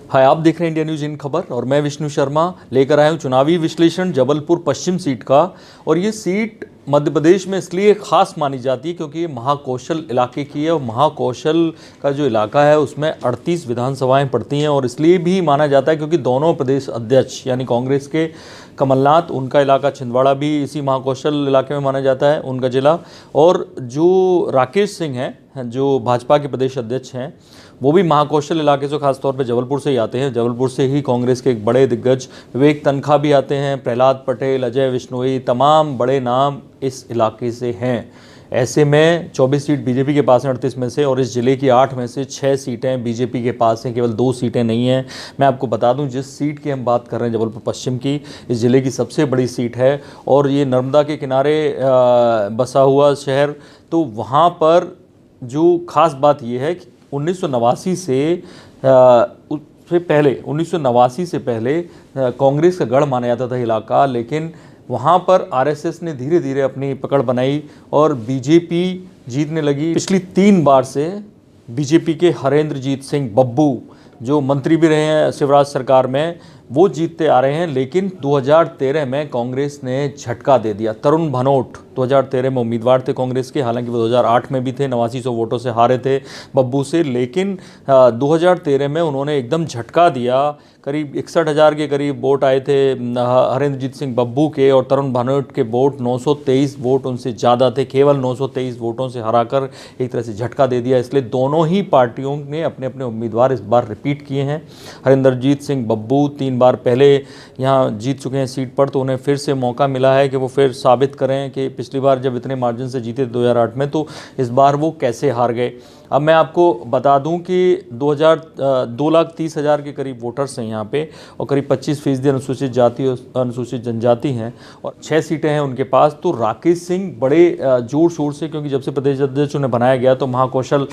हाय, आप देख रहे हैं इंडिया न्यूज इन खबर और मैं विष्णु शर्मा लेकर आया हूं चुनावी विश्लेषण जबलपुर पश्चिम सीट का। और ये सीट मध्य प्रदेश में इसलिए खास मानी जाती है क्योंकि ये महाकौशल इलाके की है और महाकौशल का जो इलाका है उसमें 38 विधानसभाएं पड़ती हैं। और इसलिए भी माना जाता है क्योंकि दोनों प्रदेश अध्यक्ष यानी कांग्रेस के कमलनाथ, उनका इलाका छिंदवाड़ा भी इसी महाकौशल इलाके में माना जाता है, उनका जिला। और जो राकेश सिंह हैं जो भाजपा के प्रदेश अध्यक्ष हैं वो भी महाकौशल इलाके से खासतौर पर जबलपुर से ही आते हैं। जबलपुर से ही कांग्रेस के एक बड़े दिग्गज विवेक तनखा भी आते हैं, प्रहलाद पटेल, अजय विश्नोई, तमाम बड़े नाम इस इलाके से हैं। ऐसे में 24 सीट बीजेपी के पास हैं 38 में से, और इस जिले की 8 में से 6 सीटें बीजेपी के पास हैं, केवल 2 सीटें नहीं हैं। मैं आपको बता दूं जिस सीट की हम बात कर रहे हैं जबलपुर पश्चिम की, इस जिले की सबसे बड़ी सीट है और ये नर्मदा के किनारे बसा हुआ शहर। तो वहाँ पर जो खास बात ये है कि 1989 से पहले कांग्रेस का गढ़ माना जाता था इलाका, लेकिन वहाँ पर आरएसएस ने धीरे धीरे अपनी पकड़ बनाई और बीजेपी जीतने लगी। पिछली 3 बार से बीजेपी के हरेंद्रजीत सिंह बब्बू जो मंत्री भी रहे हैं शिवराज सरकार में, वो जीतते आ रहे हैं। लेकिन 2013 में कांग्रेस ने झटका दे दिया। तरुण भनोट 2013 में उम्मीदवार थे कांग्रेस के, हालांकि वो 2008 में भी थे, 8900 वोटों से हारे थे बब्बू से। लेकिन 2013 में उन्होंने एकदम झटका दिया। करीब 61,000 के करीब वोट आए थे हरेंद्रजीत सिंह बब्बू के, और तरुण भनोट के वोट 923 वोट उनसे ज़्यादा थे। केवल 923 वोटों से हराकर एक तरह से झटका दे दिया। इसलिए दोनों ही पार्टियों ने अपने अपने उम्मीदवार इस बार रिपीट किए हैं। हरेंद्रजीत सिंह बब्बू 3 बार पहले यहाँ जीत चुके हैं सीट पर, तो उन्हें फिर से मौका मिला है कि वो फिर साबित करें कि पिछली बार जब इतने मार्जिन से जीते 2008 में, तो इस बार वो कैसे हार गए। अब मैं आपको बता दूं कि 2,30,000 के करीब वोटर्स हैं यहाँ पे, और करीब 25% अनुसूचित जाति और अनुसूचित जनजाति हैं, और 6 सीटें हैं उनके पास। तो राकेश सिंह बड़े जोर शोर से, क्योंकि जब से प्रदेश अध्यक्ष उन्हें बनाया गया तो महाकौशल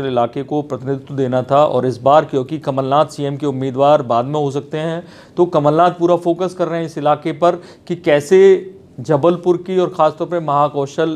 इलाके को प्रतिनिधित्व देना था। और इस बार क्योंकि कमलनाथ सीएम के उम्मीदवार बाद में हो सकते हैं, तो कमलनाथ पूरा फोकस कर रहे हैं इस इलाके पर कि कैसे जबलपुर की और ख़ासतौर पे महाकौशल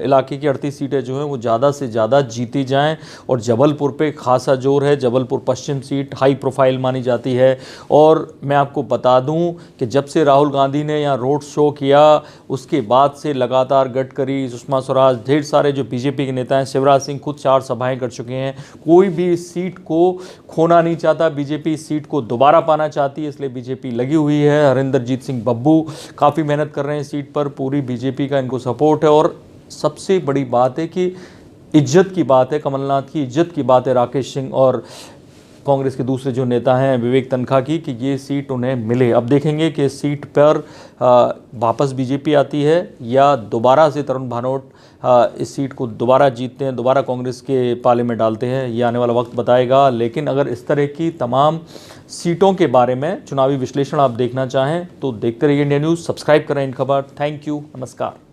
इलाके की 38 सीटें जो हैं वो ज़्यादा से ज़्यादा जीती जाएं। और जबलपुर पे खासा जोर है। जबलपुर पश्चिम सीट हाई प्रोफाइल मानी जाती है। और मैं आपको बता दूं कि जब से राहुल गांधी ने यहाँ रोड शो किया उसके बाद से लगातार गडकरी, सुषमा स्वराज, ढेर सारे जो बीजेपी के नेता हैं, शिवराज सिंह खुद 4 सभाएँ कर चुके हैं। कोई भी इस सीट को खोना नहीं चाहता, बीजेपी इस सीट को दोबारा पाना चाहती है, इसलिए बीजेपी लगी हुई है। हरेंद्रजीत सिंह बब्बू काफ़ी मेहनत कर रहे हैं सीट पर, पूरी बीजेपी का इनको सपोर्ट है। और सबसे बड़ी बात है कि इज्जत की बात है, कमलनाथ की इज्जत की बात है राकेश सिंह और कांग्रेस के दूसरे जो नेता हैं विवेक तनखा की, कि ये सीट उन्हें मिले। अब देखेंगे कि इस सीट पर वापस बीजेपी आती है या दोबारा से तरुण भानोट इस सीट को दोबारा जीतते हैं, दोबारा कांग्रेस के पाले में डालते हैं, ये आने वाला वक्त बताएगा। लेकिन अगर इस तरह की तमाम सीटों के बारे में चुनावी विश्लेषण आप देखना चाहें तो देखते रहिए इंडिया न्यूज़। सब्सक्राइब करें इन खबर। थैंक यू, नमस्कार।